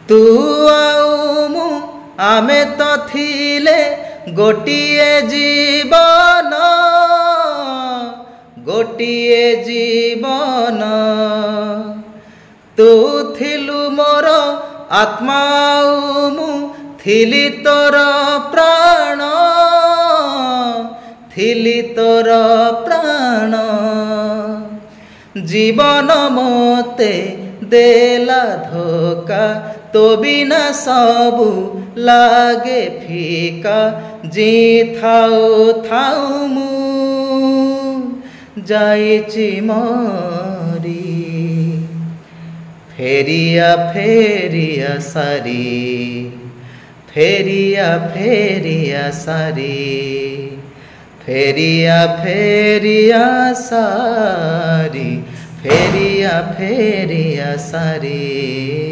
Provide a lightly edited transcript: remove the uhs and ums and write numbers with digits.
तू आउ मु आमे तो थिले गोटिए जीवन गोटिए जीवन तू थिलु मोर आत्मा मु थिली तोर प्राण थिली तोर प्राण जीवन मोते देला धोका तो बिना सबु लागे फीका जी थाऊ थाऊ मु जाइची मरी फेरिया फेरिया सारी फेरिया फेरिया सारी फेरिया फेरिया सारी फेरिया फेरिया सारी।